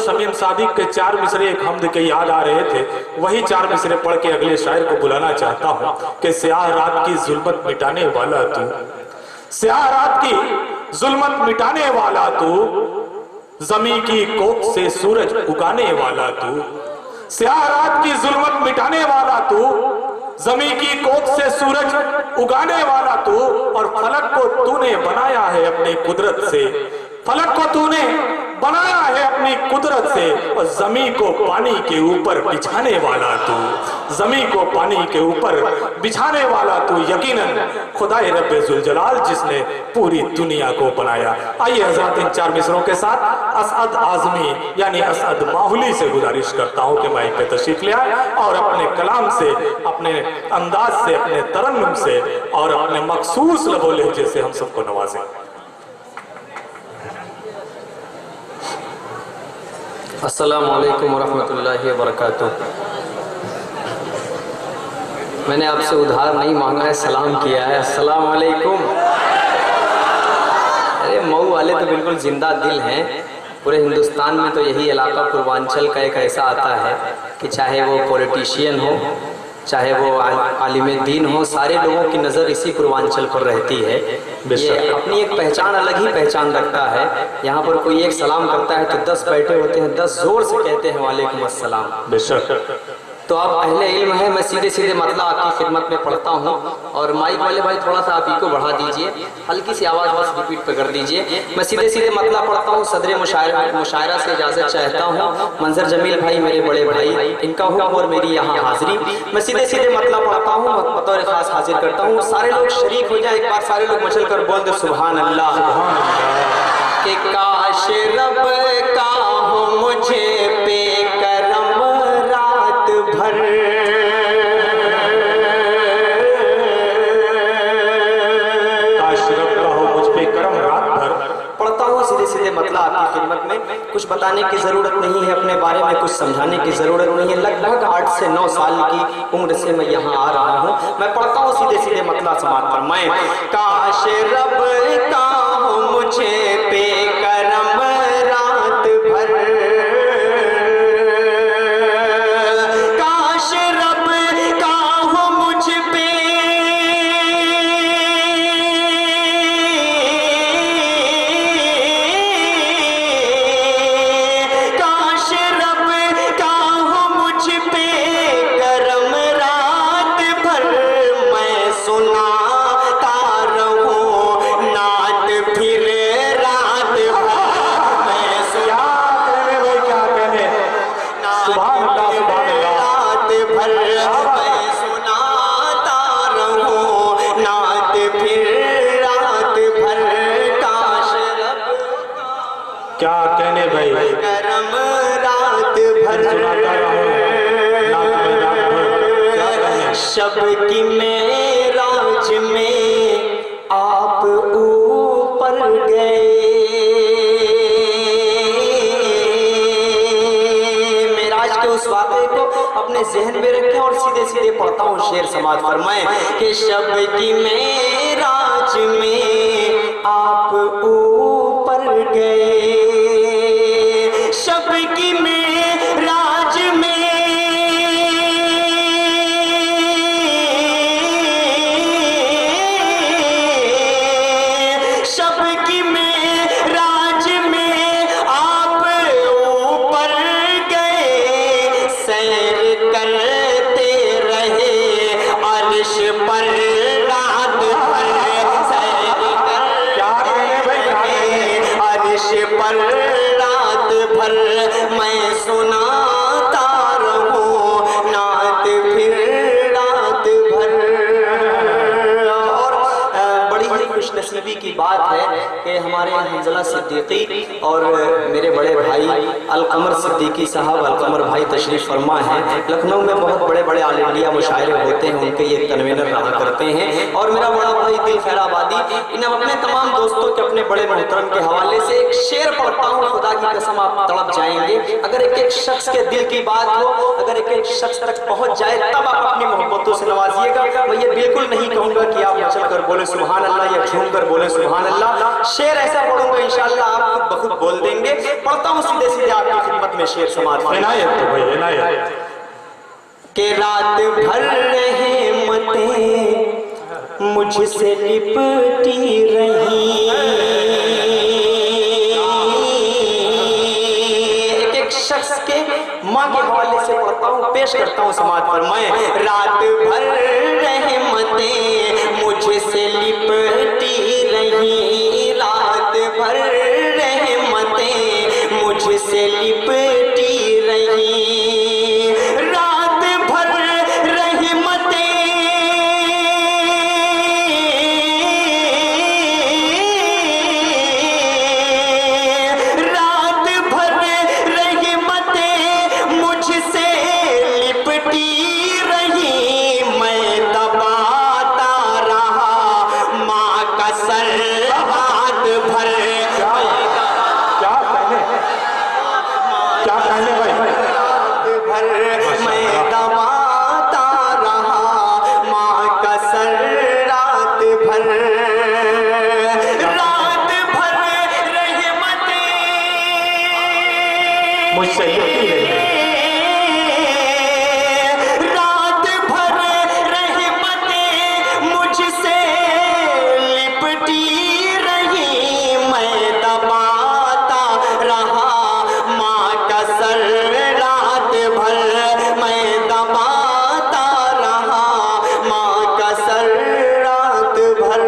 शमीम सादिक के 4 मिसरे एक हमद के याद आ रहे थे, वही 4 मिसरे पढ़ के अगले शायर को बुलाना चाहता हूँ कि स्याह रात की जुल्मत मिटाने वाला तू, स्याह रात की जुल्मत मिटाने वाला तू, जमी की कोख से सूरज उगाने वाला तू, स्याह रात की जुल्मत मिटाने वाला तू, जमी की कोख से सूरज उगाने वाला तू, और फलक को तूने बनाया है अपनी कुदरत से, फलक को तूने बनाया है अपनी कुदरत से, और जमी को पानी के ऊपर बिछाने वाला तू, जमी को पानी के ऊपर बिछाने वाला तू, यकीनन खुदाए रब्बे जुल जलाल जिसने पूरी दुनिया को बनाया। आइए हजरत इन 4 मिसरों के साथ असद आजमी यानी असद माहुली से गुजारिश करता हूं कि माइक पे तशरीफ ले आए और अपने कलाम से, अपने अंदाज से, अपने तरन्नुम से और अपने मखसूस लबो लहजे से हम सबको नवाजें। अस्सलामु अलैकुम वरहमतुल्लाहि वबरकातुह। मैंने आपसे उधार नहीं मांगा है, सलाम किया है। अस्सलामु अलैकुम। अरे मऊ वाले तो बिल्कुल जिंदा दिल हैं। पूरे हिंदुस्तान में तो यही इलाका पूर्वांचल का एक ऐसा आता है कि चाहे वो पॉलिटिशियन हो, चाहे वो आलिम दीन हो, सारे लोगों की नज़र इसी पूर्वांचल पर रहती है। ये अपनी एक पहचान, अलग ही पहचान रखता है। यहाँ पर कोई एक सलाम करता है तो 10 बैठे होते हैं, 10 जोर से कहते हैं वालेकुम अस्सलाम। बेशक। तो आप अहले इल्म है, मैं सीधे सीधे मतलब आपकी खिदमत में पढ़ता हूँ। और माइक वाले भाई थोड़ा सा आप ही को बढ़ा दीजिए, हल्की सी आवाज़ बस रिपीट पे कर दीजिए। मैं सीधे सीधे मतलब पढ़ता हूँ, सदर मुशायरा से इजाज़त चाहता हूँ। मंजर जमील भाई मेरे बड़े भाई, इनका हुक्म और मेरी यहाँ हाजिरी। मैं सीधे सीधे मतलब पढ़ता हूँ, बतौर खास हाजिर करता हूँ। सारे लोग शरीक हो जाए, एक बार सारे लोग मचल कर बोल दे सुभान अल्लाह। कि काश रब का हो मुझे पे करम रात भर, काश रब का हो मुझ पे करम रात भर। पढ़ता हूँ सीधे सीधे मतलब आपकी खिदमत में। कुछ बताने की ज़रूरत नहीं है, अपने बारे में कुछ समझाने की ज़रूरत नहीं है। लगभग 8 से 9 साल की उम्र से मैं यहाँ आ रहा हूँ। मैं पढ़ता हूँ सीधे सीधे मतलब समाप्त पर। मैं काश रब का हो मुझे पे करम रात भर, काश रब का हो मुझ पे क्या कहने भाई, करम रात भर सुनाता रहूं नात में रात भर। क्या कहने, शब की मेराज में आप ऊपर गए, मेराज के उस वाक़े को अपने जहन में रखें और सीधे सीधे पढ़ता हूँ शेर समाज फरमाए कि शब की मेराज में आप ऊपर गए, शब की मेराज में शब की मेराज में आप ऊपर गए, सैर करते रहे अर्श पर रात भर, सैर करते रहे अर्श पर रात भर, मैं सुनाता रहूं नात फिर रात भर। और बड़ी ही खुशनसीबी की बात है कि हमारे हंजला सिद्दीकी और मेरे बड़े भाई अलकमर सिद्दीकी साहब, अलकमर भाई तशरीफ फरमा हैं। लखनऊ में बहुत बड़े बड़े ऑल इंडिया मुशायरे होते हैं, उनके ये कन्वीनर रहा करते हैं। और मेरा बड़ा भाई दिल खैराबादी, इन अपने तमाम दोस्तों के अपने बड़े मोहतरम के हवाले से एक शेर पढ़ता हूँ, खुदा की कसम आप तड़प जाएंगे। अगर एक एक शख्स के दिल की बात हो, अगर एक एक शख्स तक पहुंच जाए, तब आप अपनी मोहब्बतों से नवाजिएगा। मैं ये बिल्कुल नहीं कहूँगा कि आप मचल कर बोले सुभान अल्लाह या झूम कर बोले सुभान अल्लाह। शेर ऐसा पढ़ूंगा होगा इंशाअल्लाह आप खुद बखुद बोल देंगे। पढ़ता हूँ सीधे सीधे आपकी खिदमत में शेर समाज इनायत तो भाई इनायत। के रात भर रहमतें मुझसे लिपटी रही, एक शख्स के माँ के हवाले से पढ़ता हूँ, पेश करता हूँ समाज पर मैं। रात भर रहमतें मुझसे लिपटी रही, रात भर रहमतें मुझसे लिपटी रही, रात भर रहमतें मुझसे लिपटी रही, मैं दबाता रहा माँ का सर रात भर। क्या कहने भाई रात भर मैं दबाता रहा माँ का सर रात भर, रात भर रहमतें मुझसे लिपटी रही, रात भर रहमतें मुझसे लिपटी रही, मैं दबाता रहा माँ का सर रात भर, मैं दबाता रहा माँ का सर रात भर।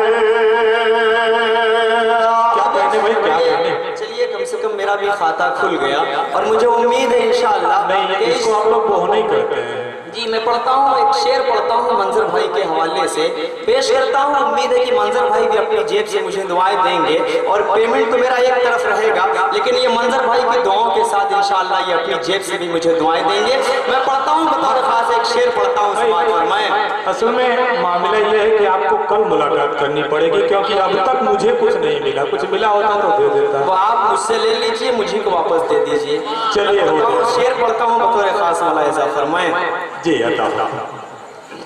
क्या कहने भाई क्या कहने। चलिए कम से कम मेरा भी खाता खुल गया और मुझे उम्मीद है इंशाअल्लाह नहीं इसको आप लोग बोहना ही करते हैं। जी मैं पढ़ता हूँ, एक शेर पढ़ता हूँ मंजर भाई के हवाले से पेश करता हूँ। उम्मीद है कि मंजर भाई भी अपनी जेब से मुझे दुआएं देंगे और पेमेंट तो मेरा एक तरफ रहेगा, लेकिन ये मंजर भाई की दुआओं के साथ इंशाअल्लाह ये अपनी जेब से भी मुझे दुआएं देंगे। मैं पढ़ता हूँ बतौर खास एक शेर पढ़ता हूँ समाज पर मैं। असल में मामला ये है कि आपको कल मुलाकात करनी पड़ेगी, क्योंकि अब तक मुझे कुछ नहीं मिला, कुछ मिला होता तो दे देता। वो आप मुझसे ले लीजिए, मुझे को वापस दे दीजिए। चलिए शेर पढ़ता हूँ बतौर खास मौलाना फरमाएं। जी अता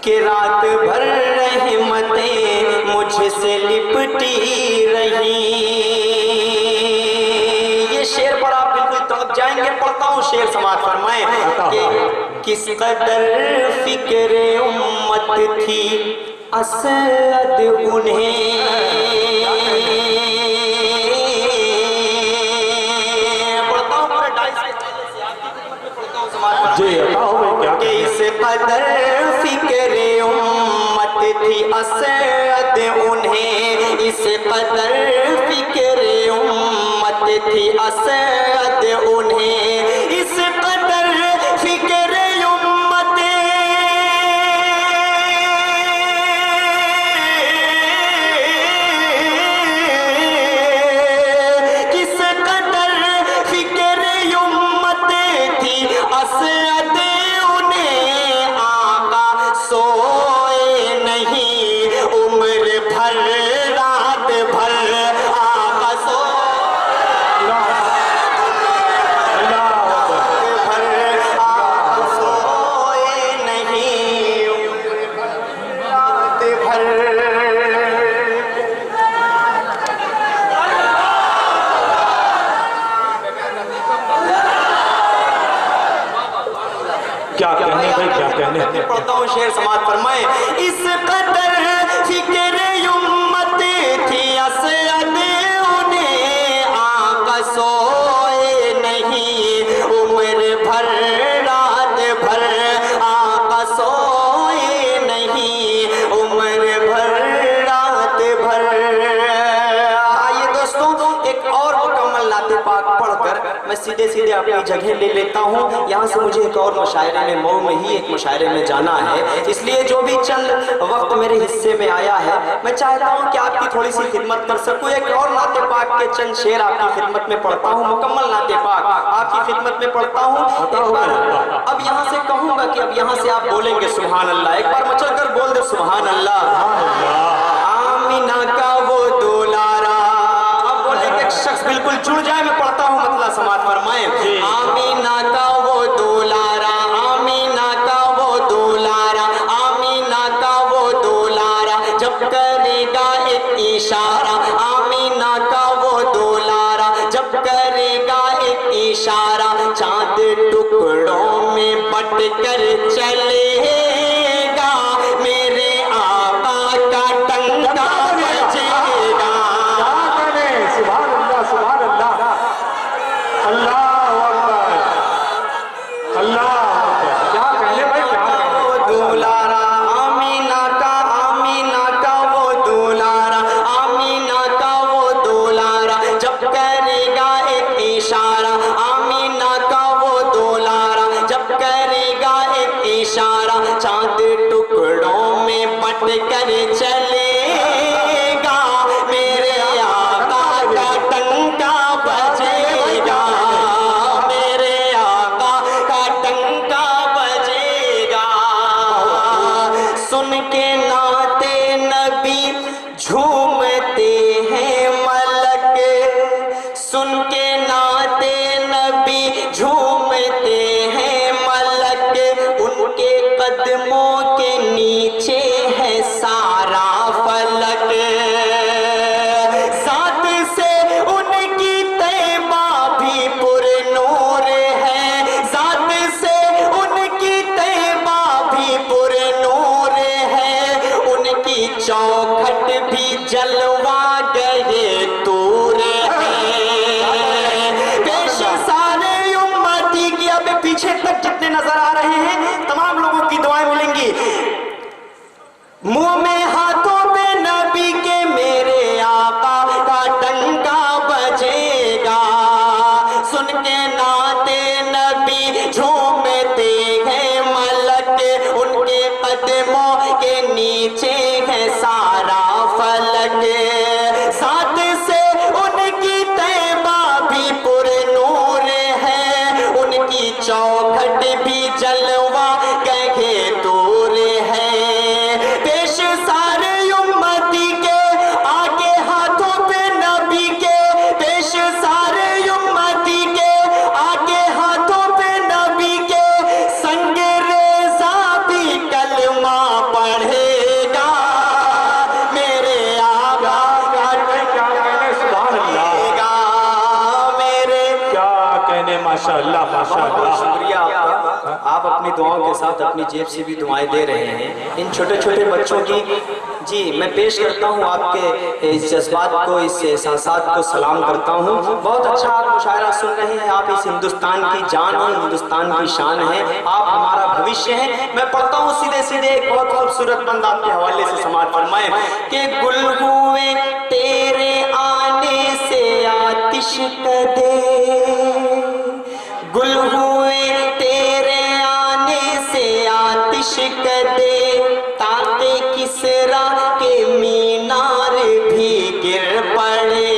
कि रात भर रहमतें मुझसे लिपटी रही, ये शेर पर आप बिल्कुल तड़प जाएंगे। पढ़ता हूँ शेर समाज फरमाएं कि किस कदर फिक्र उम्मत थी असद उन्हें, जी बताओ भाई क्या कि इस कदर फिक्रे उम्मत थी असद उन्हें, इस कदर फिक्रे उम्मत थी असद उन्हें, इस कदर फिक्रे उम्मत किस कदर फिक्रे उम्मत थी असद उन्हें, आका सोए नहीं उम्र भर रात भर, आका सोए भर, आका सोए नहीं उम्र भर रात भर। क्या कहने भाई क्या कहने। पढ़ता हूँ शेर समाज फरमाए। इस कदर फिक्रे उम्मत थी असद उन्हें, आका सोए नहीं उम्र भर रात भर, आका सोए नहीं उम्र भर रात भर। आइए दोस्तों एक और मुकम्मल नाते पाक पढ़कर मैं सीधे सीधे अपनी जगह ले लेता हूँ। यहाँ से मुझे एक और मुशायरे में मऊ में ही एक मुशायरे में जाना है, इसलिए जो भी चंद वक्त मेरे हिस्से में आया है मैं चाहता हूँ कि आपकी थोड़ी सी खिदमत कर सकूँ। एक और नाते पाक के चंद शेर आपकी खिदमत में पढ़ता हूँ, मुकम्मल नाते पाक आपकी खिदमत में पढ़ता हूँ। अब यहाँ से कहूँगा कि अब यहाँ से आप बोलेंगे सुभान अल्लाह, एक बार मचल कर बोल दे सुभान अल्लाह। आमीना का वो दुलारा, अब बोलेंगे एक शख्स बिल्कुल जुड़ जाए, मैं पढ़ता हूँ मतलब समाज फरमाए। आमीना का वो दुलारा, आमीना का वो दुलारा, आमीना का वो दुलारा, जब करेगा एक इशारा, आमीना का वो दुलारा करेगा एक इशारा चांद टुकड़ों में बट कर चलेगा, मेरे आका का टंका बजेगा। सुभान अल्लाह, सुभान अल्लाह, अल्लाह अकबर, अल्लाह अकबर। क्या कहने भाई, क्या कहने। वो दुलारा आमीना का वो दुलारा, आमीना का वो दुलारा, जब करेगा एक इशारा, आमीना का वो दुलारा, जब करेगा एक इशारा, चांद टुकड़ों में बट कर चलेगा, मेरे आका का टंका बजेगा, मेरे आका का टंका बजेगा। सुन के नाते नबी झूमते हैं मलक, सुन के नाते नबी झूमते हैं मलक, उनके कदमों के नीचे है सारा फलक। साथ से उनकी तैबा भी पुरनूर है, साथ से उनकी तैबा भी पुरनूर है, उनकी चौखट भी जलवा गए तूर है। पेश सारे उम्मती की, अब पीछे तक जितने नजर आ रहे हैं तमाम लोगों की दुआएं मिलेंगी। मुंह में हाथों पे नबी के मेरे आका का टंका बजेगा, सुन के नाते नबी झूमते हैं मलक, उनके कदमों के नीचे है सारा फलक। साथ से उनकी तैबा भी पुरनूर है, उनकी चौखट भी जलवा गए दूर है। पेश सारे उम्मती के आगे हाथों पे नबी के, पेश सारे उम्मती के आगे हाथों पे नबी के, संग रेज़ा भी कलमा पढ़ेगा, मेरे आका का क्या कहने, सुभान अल्लाह, टंका मेरे। क्या कहने, माशाअल्लाह, माशाअल्लाह। शुक्रिया आपका, आप अपनी दुआओं के साथ अपनी जेब से भी दुआएं दे रहे हैं इन छोटे छोटे बच्चों की। जी मैं पेश करता हूँ आपके इस जज्बात को, इस एहसासात को सलाम करता हूँ। बहुत अच्छा आप मुशायरा सुन रहे हैं, आप इस हिंदुस्तान की जान और हिंदुस्तान की शान है, आप हमारा भविष्य हैं। मैं पढ़ता हूँ सीधे सीधे एक बहुत खूबसूरत बंद आपके हवाले से समाअत फरमाए कि गुल हुए तेरे आने से आतिश कदे, गुल हुए तेरे आने से आतिश कदे, ताके किसरा के मीनार भी गिर पड़े,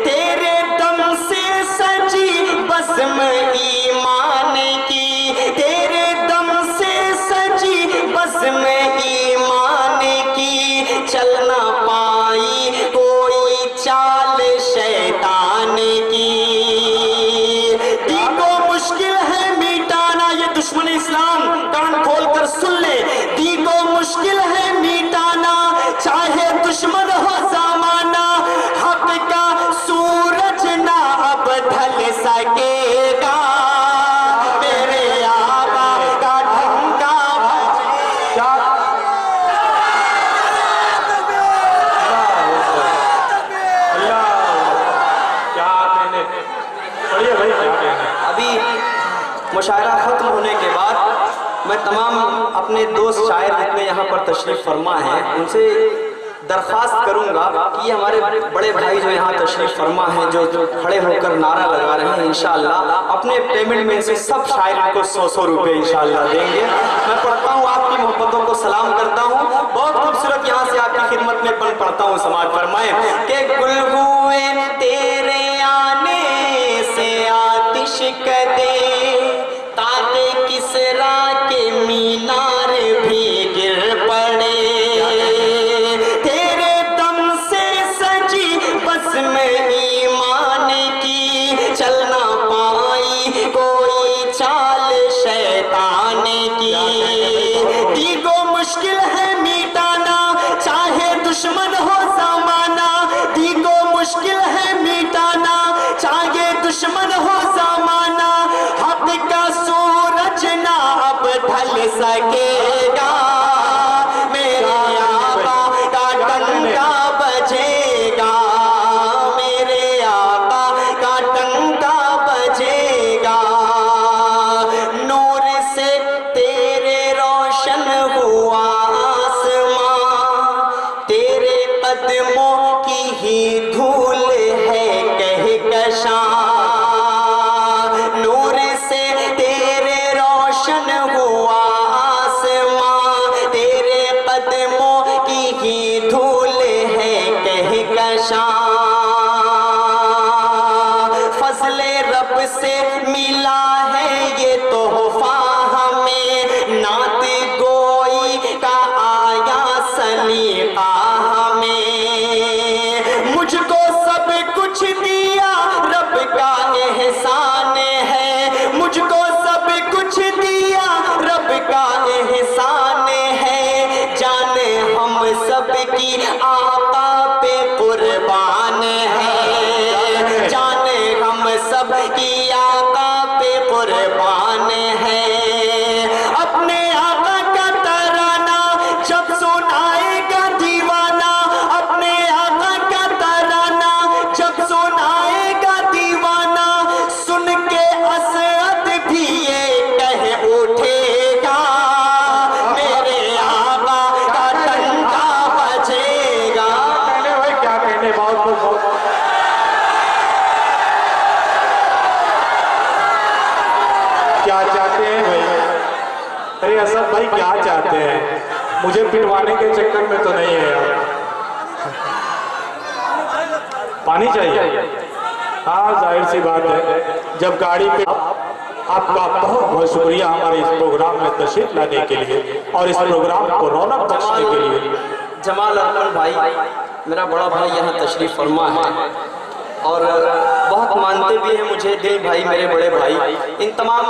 तेरे दम से सजी बज़्म ईमान की, तेरे दम से सजी बज़्म ईमान की, चल ना पाई कोई चाल शैतान की। दी को मुश्किल है मिटाना, ये दुश्मन इस्लाम कान खोल कर सुन ले, दी को मुश्किल है मिटाना, चाहे दुश्मन हो ज़माना, हक का सूरज ना अब ढल सकेगा, मेरे आका का टंका बजेगा। क्या कहने, पढ़िए भाई, क्या कहने। अभी मुशायरा खत्म होने के बाद मैं तमाम अपने दोस्त शायर जितने यहाँ पर तशरीफ फरमा हैं उनसे दरख्वास्त करूंगा कि ये हमारे बड़े भाई जो यहाँ तशरीफ फरमा हैं, जो खड़े होकर नारा लगा रहे हैं, इंशाअल्लाह अपने पेमेंट में से सब शायर को 100-100 रुपए इंशाअल्लाह देंगे। मैं पढ़ता हूँ, आपकी मोहब्बतों को सलाम करता हूँ। बहुत खूबसूरत यहाँ से आपकी खिदमत में पढ़ता हूँ, समाअत फरमाए कि गुल हुए तेरे आने से आतिश कदे, ताके किसरा के मीनार भी गिर पड़े, तेरे दम से सजी बज़्म ईमान की, चल ना पाई कोई चाल शैतान की। दी को मुश्किल है मिटाना, चाहे दुश्मन हो ज़माना, दी को मुश्किल है मिटाना, ढल सकेगा, मेरे आका का डंका बजेगा, मेरे आका का डंका बजेगा। नूर से तेरे रोशन हुआ आसमां, तेरे कदमों की ही धूल है कहकशां। नूर से तेरे रोशन हुआ आसमां, तेरे कदमों की ही धूल है कहकशां। फजले रब से मिला है ये तोहफा हमें, नात गोई का आया सलीका हमें। मुझको सब कुछ दिया रब का एहसान है, मुझको सब कुछ दिया रब का एहसान है। जाने हम सब की आका पे कुर्बान है, जाने हम सब की आका पे कुर्बान है। अपने आका का तराना जब सुनाएगा दीवाना, अपने आका का तराना जब सुनाएगा दीवाना, सुन के असद भी ये कह उठेगा, मेरे आका का डंका बजेगा। कहने भाई क्या कहने, बहुत बहुत क्या चाहते हैं भाई? अरे असद भाई क्या चाहते हैं? मुझे पिटवाने के चक्कर में तो नहीं है यार। पानी चाहिए? हाँ जाहिर सी बात है, जब गाड़ी पे आपका बहुत बहुत शुक्रिया हमारे इस प्रोग्राम में तशरीफ लाने के लिए और इस प्रोग्राम को रौनक बख्शने के लिए। जमाल अरमान भाई मेरा बड़ा भाई यहाँ तशरीफ फरमा है और बहुत मानते भी हैं मुझे, दिल भाई मेरे बड़े भाई। इन तमाम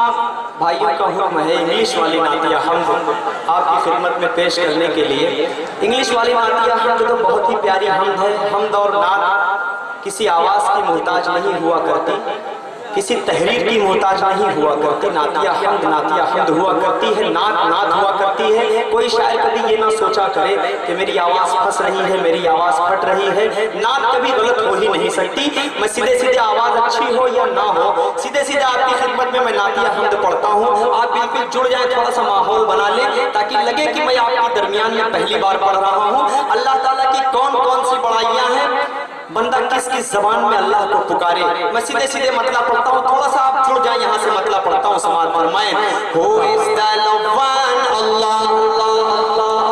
भाइयों का हुक्म है इंग्लिश वाली नातिया हमद आपकी खिदमत में पेश करने के लिए। इंग्लिश वाली नातिया हमद तो बहुत ही प्यारी हमद है। हमद और नात किसी आवाज़ की मोहताज नहीं हुआ करती, किसी तहरीर की मोहताज नहीं हुआ करती। नातिया हमद हुआ करती है, नात हुआ करती है। कोई शायर कभी ये ना सोचा करे कि मेरी आवाज़ फंस रही है, मेरी आवाज़ फट रही है। नात कभी गलत हो ही नहीं सकती। मैं सीधे सीधे आवाज़ अच्छी हो या ना हो, सीधे सीधे आपकी खिदमत में मैं नातिया हमद पढ़ता हूँ। आप बिल्कुल जुड़ जाए, थोड़ा सा माहौल बना लें ताकि लगे कि मैं आपके दरमियान में पहली बार पढ़ रहा हूँ। अल्लाह ताला की कौन कौन सी बड़ाइयाँ हैं, बंदा किस किस जबान में अल्लाह को पुकारे। मैं सीधे सीधे मतलब पढ़ता हूँ, थोड़ा सा आप जुड़ जाए यहाँ से मतलब पढ़ता हूँ, समाज फरमाएं। Who is the Lawwan? Allah, Allah, Allah,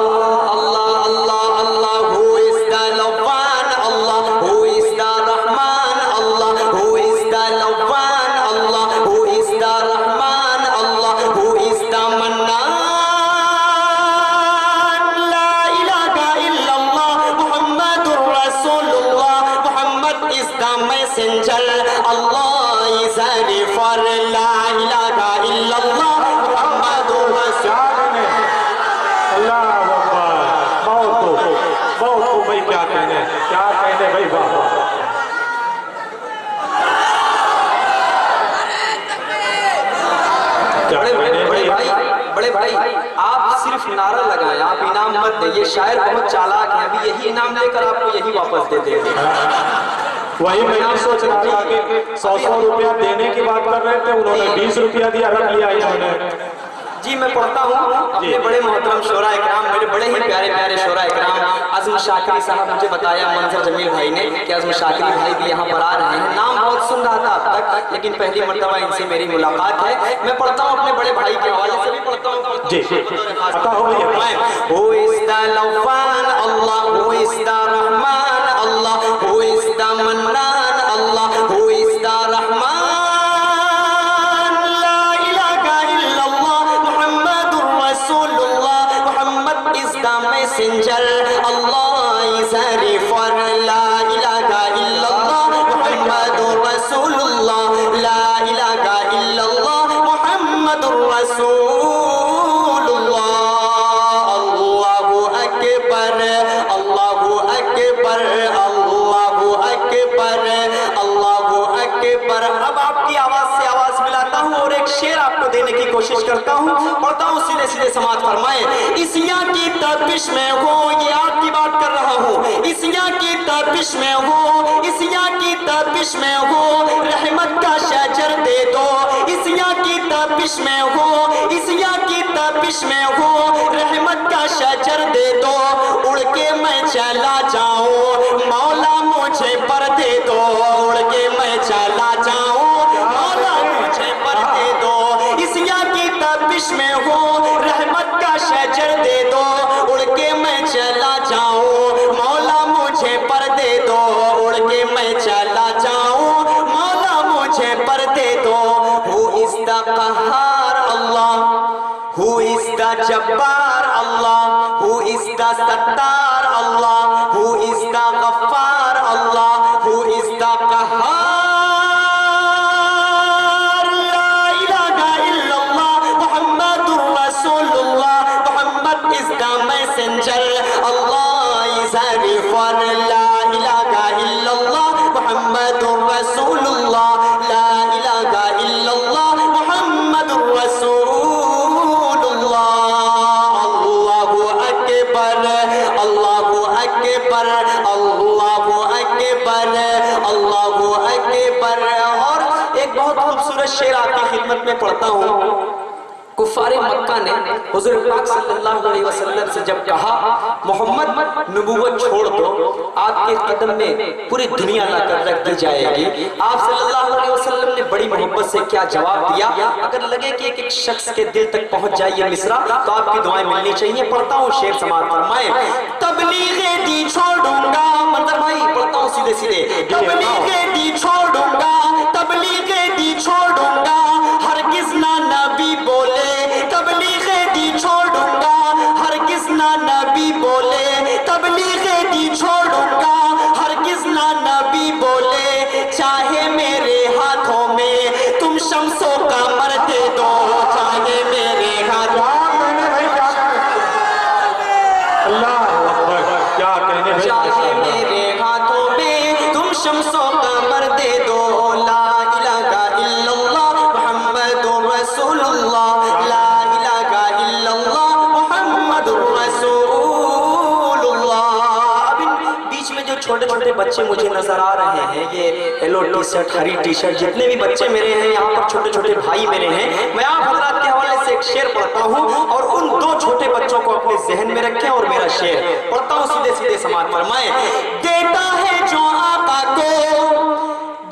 Allah, Allah, Allah. Who is the Lawwan? Allah. Who is the Rahman? Allah. Who is the Lawwan? Allah. Who is the Rahman? Allah. Who is the Mannan? La ilaha illallah Muhammadur Rasulullah. Muhammad is the messenger. Allah is a for la ilaha illallah Muhammadur Rasulullah. अल्लाह बहुत भाई क्या कहने भाई वाह। बड़े भाई आप सिर्फ नारा लगाएं, आप इनाम मत दें। ये शायर बहुत चालाक है, अभी यही इनाम लेकर आपको यही वापस दे देंगे। वही मैं भी सोच रहा था कि 100 रुपया देने की बात कर रहे थे, उन्होंने 20 रुपया दिया, रख लिया इन्होंने। जी मैं पढ़ता हूँ अपने बड़े मोहतरम शोरा इकराम, मेरे बड़े ही प्यारे प्यारे शोरा इकराम। आज़म शाकिरी साहब मुझे बताया मंजर जमील भाई ने कि आज़म शाकिरी भाई भी यहाँ पर आ रहे हैं। नाम बहुत सुन रहा था अब तक, लेकिन पहली मर्तबा इनसे मेरी मुलाकात है। मैं पढ़ता हूँ अपने बड़े भाई के हवाले से भी पढ़ता हूँ। जी पता हो गया। Who is the Lawwan? Allah. Who is the Rahman? Allah. Who is the Mannan? Allah. Who is the Rahman? La ilaha illallah Muhammadur Rasulullah. Muhammad is the messenger. Allah is a for la ilaha illallah Muhammadur Rasulullah. La ilaha illallah Muhammadur Rasulullah. Allahu Akbar, Allahu Akbar, Allahu Akbar, Allahu Akbar। अब आपकी आवाज से आवाज मिलाता हूँ और एक शेर आपको देने की कोशिश करता हूँ, पढ़ता हूँ सीधे सीधे समाज फरमाए, इसिया की तपिश में हो, ये आपकी बात कर रहा हूँ, इसिया की तपिश में हो, इसिया की तपिश में हो, रहमत का शजर दे दो, इसिया की तपिश में हो, इसिया की तपिश में हो, रहमत का शजर दे दो, उड़ के मैं चला जाऊं, मौला मुझे पर दे दो, उड़ के मैं चला जाऊं, मौला मुझे पर दे दो, इसिया की तपिश में हो, रहमत का शजर दे दो, उड़ के मैं चला जाऊं, मौला मुझे पर दे दो, उड़ के मैं चला जाऊं, मौला मुझे पर दे दो। हु इज द कहार अल्लाह, हु इज द जब्बार अल्लाह, हु इज द सत्तार अल्लाह, हु इज द गफ्फार अल्लाह, हु इज द कहार। ला इलाहा इल्लल्लाह मुहम्मदुर रसूलुल्लाह, Muhammad is the messenger, Allah is रिफर। ला इलाहा इल्लल्लाह मुहम्मदुर रसूलुल्लाह, ला इलाहा इल्लल्लाह मुहम्मदुर रसूलुल्लाह। अल्लाहु अकबर, अल्लाहु अकबर, अल्लाहु अकबर, अल्लाहु अकबर। और एक बहुत खूबसूरत शेर आपकी खिदमत में पढ़ता हूँ। कुफारे मक्का ने हुजूर पाक सल्लल्लाहु अलैहि वसल्लम से जब कहा मोहम्मद नबूवत छोड़ दो, आपके कदम में पूरी दुनिया ला कर रख दी जाएगी, आप सल्लल्लाहु अलैहि वसल्लम ने बड़ी मोहब्बत से क्या जवाब दिया? अगर लगे कि एक शख्स के दिल तक पहुंच जाए ये मिसरा तो आपकी दुआएं मिलनी चाहिए। पढ़ता हूँ शेर समाअत फरमाए, तबलीगे दी छोड़ूंगा, मतलब भाई पढ़ता हूँ सीधे सीधे, तबलीगे दी छोड़ूंगा, तबलीगे दी छोड़ूंगा, हरगिज़ ना नबी बोले, तबलीगे दी छोड़ूंगा, हरगिज़ ना नबी बोले, तबलीगे दी छोड़ूंगा, हरगिज़ ना नबी बोले, चाहे मेरे हाथों में तुम शम्सों का मर दे दो, चाहे मेरे हाथों क्या कहने, चाहे मेरे हाथों में तुम शम्सों का मर दे दो। ला इलाहा इल्लल्लाह मुहम्मदुर रसूलुल्लाह, ला इलाहा इल्लल्लाह मुहम्मदुर रसूलुल्लाह। अब इन बीच में जो छोटे छोटे बच्चे मुझे नजर आ रहे हैं, ये येलो टी शर्ट, हरी टी शर्ट, जितने भी बच्चे मेरे हैं यहाँ पर, छोटे छोटे भाई मेरे हैं, मैं आप हजरात के हवाले से एक शेर पढ़ता हूँ और उन दो छोटे बच्चों को अपने जहन में रखें। और मेरा शेर पढ़ता हूँ सीधे सीधे समाअत फरमाए, देता है जो आका को,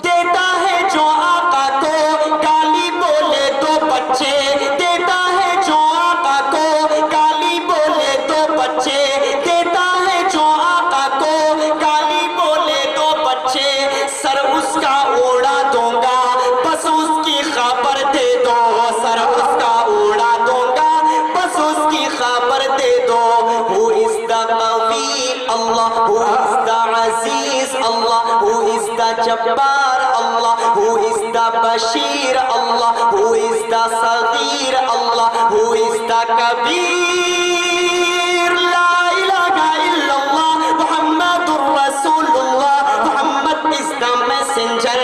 देता है जो आका को, गाली बोले दो बच्चे, देता है जो आका को, गाली बोले दो बच्चे, देता है जो आका को, गाली बोले दो बच्चे, सर उसका उड़ा दूंगा, बस उसकी खबर दे दो, सर उसका उड़ा दूंगा, बस उसकी खबर दे दो। हु इज द कवी अल्लाह, हु इज द अजीज अल्लाह, हु इज द जब्बार अल्लाह, हु इज द बशीर अल्लाह, हु इज द सगीर अल्लाह, हु इज द कबीर। ला इलाहा इल्लल्लाह मुहम्मदुर रसूलुल्लाह, Muhammad is the messenger,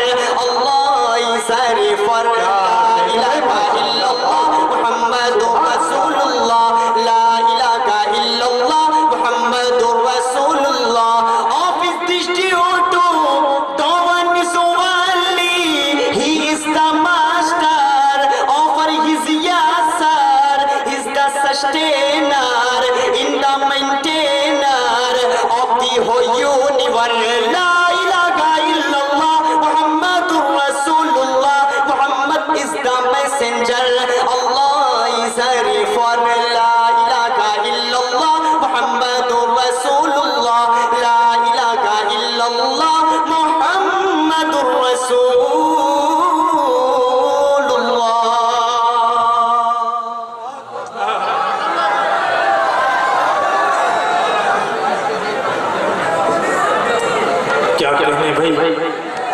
Allah is रिफर। ला इलाहा इल्लल्लाह मुहम्मदुर रसूलुल्लाह, ला इलाहा इल्लल्लाह मुहम्मदुर रसूलुल्लाह। Of his distributor, the one is only, he is the master, over his yasar, is the sustainer, in the maintainer of the whole universe. La ilaha illallah Muhammadur Rasulullah, Muhammad is the messenger, Allah is a refer. La ilaha illallah Muhammadur Rasulullah, la ilaha illallah Muhammadur Rasulullah। क्या कहने भाई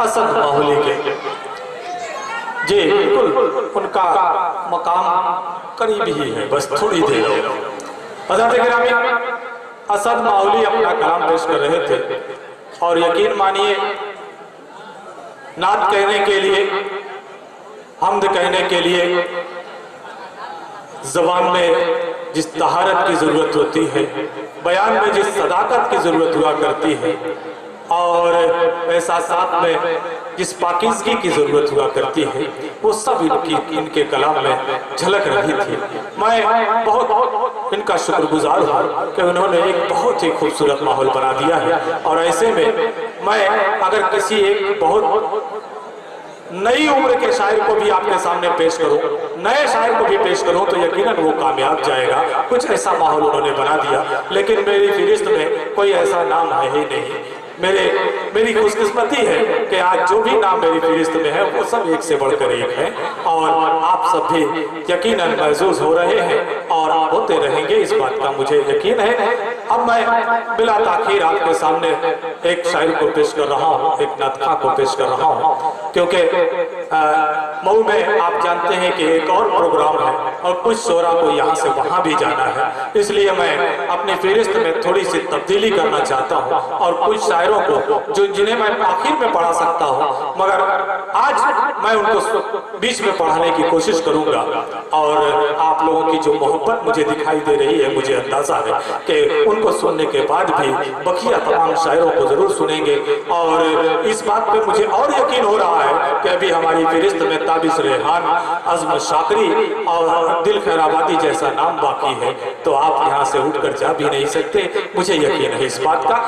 असद माहौली के जी, बिल्कुल उनका मकाम करीब ही है, बस थोड़ी देर। हज़रत गिरामी असद माहौली अपना कलाम पेश कर रहे थे और यकीन मानिए नात कहने के लिए, हम्द कहने के लिए जबान में जिस तहारत की ज़रूरत होती है, बयान में जिस सदाकत की ज़रूरत हुआ करती है और एहसासात में जिस पाकीज़गी की ज़रूरत हुआ करती है, वो सब इनके कलाम में झलक रही थी। मैं बहुत इनका शुक्रगुजार हूँ कि उन्होंने एक बहुत ही खूबसूरत माहौल बना दिया है। और ऐसे में मैं अगर किसी एक बहुत नई उम्र के शायर को भी आपके सामने पेश करूं, नए शायर को भी पेश करूं, तो यकीनन वो कामयाब जाएगा। कुछ ऐसा माहौल उन्होंने बना दिया, लेकिन मेरी फहरिस्त में कोई ऐसा नाम है ही नहीं। मेरी खुशकिस्मती है कि आज जो भी नाम मेरी फहरिस्त में है वो सब एक से बढ़कर एक है, और आप सब भी यकीनन महसूस हो रहे हैं और होते रहेंगे, इस बात का मुझे यकीन है। अब मैं बिला ताखीर आपके सामने एक शायर को पेश कर रहा हूँ, एक नातखा को पेश कर रहा हूँ, क्योंकि मऊ में आप जानते हैं कि एक और प्रोग्राम है और कुछ शोरा को यहाँ से वहाँ भी जाना है, इसलिए मैं अपनी फहरिस्त में थोड़ी सी तब्दीली करना चाहता हूँ और कुछ शायरों को जिन्हें मैं आखिर में पढ़ा सकता हूँ, मगर आज मैं उनको बीच में पढ़ाने की कोशिश करूंगा। और आप लोगों की जो मोहब्बत मुझे दिखाई दे रही है, मुझे अंदाजा है कि उनको सुनने के बाद भी बकिया तमाम शायरों को जरूर सुनेंगे। और इस बात पे मुझे और यकीन हो रहा है कि अभी हमारी फहरिस्त में ताबिश रेहान, अज़्म शाकरी और दिल खैराबादी जैसा नाम बाकी है, तो आप यहाँ से उठकर जा भी नहीं सकते, मुझे यकीन है इस बात का।